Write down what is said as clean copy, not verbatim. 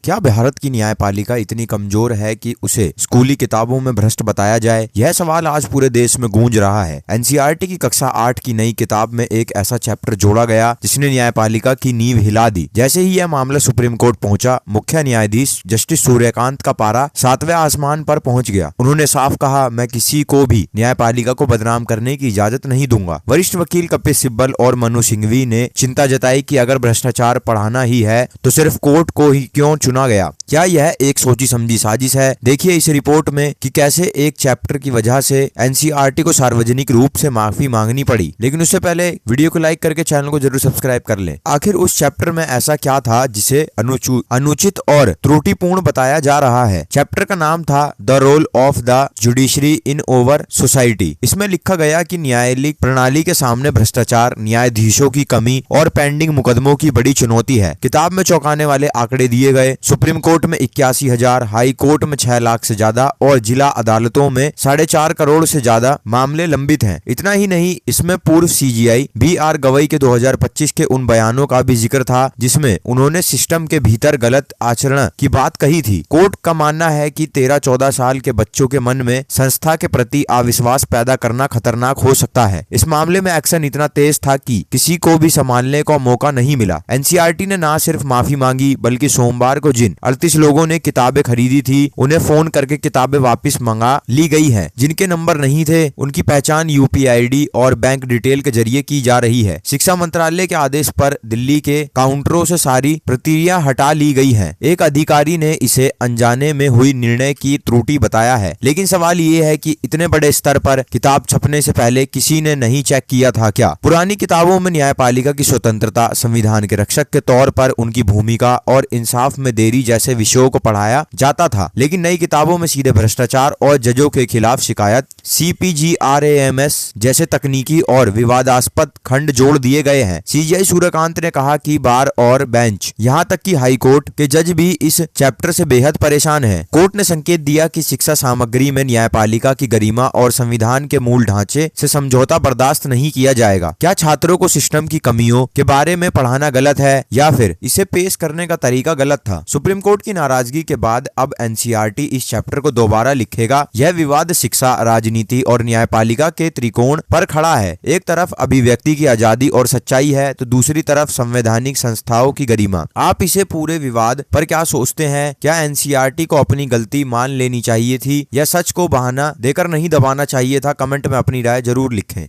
क्या भारत की न्यायपालिका इतनी कमजोर है कि उसे स्कूली किताबों में भ्रष्ट बताया जाए? यह सवाल आज पूरे देश में गूंज रहा है। एनसीईआरटी की कक्षा 8 की नई किताब में एक ऐसा चैप्टर जोड़ा गया जिसने न्यायपालिका की नींव हिला दी। जैसे ही यह मामला सुप्रीम कोर्ट पहुंचा, मुख्य न्यायाधीश जस्टिस सूर्यकांत का पारा 7वें आसमान पर पहुंच गया। उन्होंने साफ कहा, मैं किसी को भी न्यायपालिका को बदनाम करने की इजाजत नहीं दूंगा। वरिष्ठ वकील कपिल सिब्बल और मनु सिंघवी ने चिंता जताई कि अगर भ्रष्टाचार पढ़ाना ही है तो सिर्फ कोर्ट को ही क्यों चुना गया? क्या यह एक सोची समझी साजिश है? देखिए इस रिपोर्ट में कि कैसे एक चैप्टर की वजह से एनसीईआरटी को सार्वजनिक रूप से माफी मांगनी पड़ी। लेकिन उससे पहले वीडियो को लाइक करके चैनल को जरूर सब्सक्राइब कर लें। आखिर उस चैप्टर में ऐसा क्या था जिसे अनुचित और त्रुटिपूर्ण बताया जा रहा है? चैप्टर का नाम था the role of the judiciary in our society. इसमें लिखा गया कि न्यायालयिक प्रणाली के सामने भ्रष्टाचार, न्यायाधीशों की कमी और पेंडिंग मुकदमों की बड़ी चुनौती है। किताब में चौंकाने वाले आंकड़े दिए गए। सुप्रीम कोर्ट में 81,000, हाई कोर्ट में 6 लाख से ज्यादा और जिला अदालतों में 4.5 करोड़ से ज्यादा मामले लंबित हैं। इतना ही नहीं, इसमें पूर्व सीजीआई BR गवई के 2025 के उन बयानों का भी जिक्र था जिसमें उन्होंने सिस्टम के भीतर गलत आचरण की बात कही थी। कोर्ट का मानना है कि 13-14 साल के बच्चों के मन में संस्था के प्रति अविश्वास पैदा करना खतरनाक हो सकता है। इस मामले में एक्शन इतना तेज था कि किसी को भी संभालने का मौका नहीं मिला। एनसीईआरटी ने न सिर्फ माफी मांगी बल्कि सोमवार को जिन 38 लोगों ने किताबें खरीदी थी उन्हें फोन करके किताबें वापस मंगा ली गई हैं। जिनके नंबर नहीं थे उनकी पहचान यूपीआईडी और बैंक डिटेल के जरिए की जा रही है। शिक्षा मंत्रालय के आदेश पर दिल्ली के काउंटरों से सारी प्रतियां हटा ली गई हैं। एक अधिकारी ने इसे अनजाने में हुई निर्णय की त्रुटि बताया है। लेकिन सवाल ये है कि इतने बड़े स्तर पर किताब छपने से पहले किसी ने नहीं चेक किया था क्या? पुरानी किताबों में न्यायपालिका की स्वतंत्रता, संविधान के रक्षक के तौर पर उनकी भूमिका और इंसाफ में देरी जैसे विषयों को पढ़ाया जाता था। लेकिन नई किताबों में सीधे भ्रष्टाचार और जजों के खिलाफ शिकायत, CPGRAMS जैसे तकनीकी और विवादास्पद खंड जोड़ दिए गए हैं। सीजीआई सूर्यकांत ने कहा कि बार और बेंच, यहाँ तक कि हाई कोर्ट के जज भी इस चैप्टर से बेहद परेशान हैं। कोर्ट ने संकेत दिया कि शिक्षा सामग्री में न्यायपालिका की गरिमा और संविधान के मूल ढांचे से समझौता बर्दाश्त नहीं किया जाएगा। क्या छात्रों को सिस्टम की कमियों के बारे में पढ़ाना गलत है या फिर इसे पेश करने का तरीका गलत था? सुप्रीम कोर्ट की नाराजगी के बाद अब एनसीईआरटी इस चैप्टर को दोबारा लिखेगा। यह विवाद शिक्षा, राजनीति और न्यायपालिका के त्रिकोण पर खड़ा है। एक तरफ अभिव्यक्ति की आजादी और सच्चाई है तो दूसरी तरफ संवैधानिक संस्थाओं की गरिमा। आप इसे पूरे विवाद पर क्या सोचते हैं? क्या एनसीईआरटी को अपनी गलती मान लेनी चाहिए थी या सच को बहाना देकर नहीं दबाना चाहिए था? कमेंट में अपनी राय जरूर लिखें।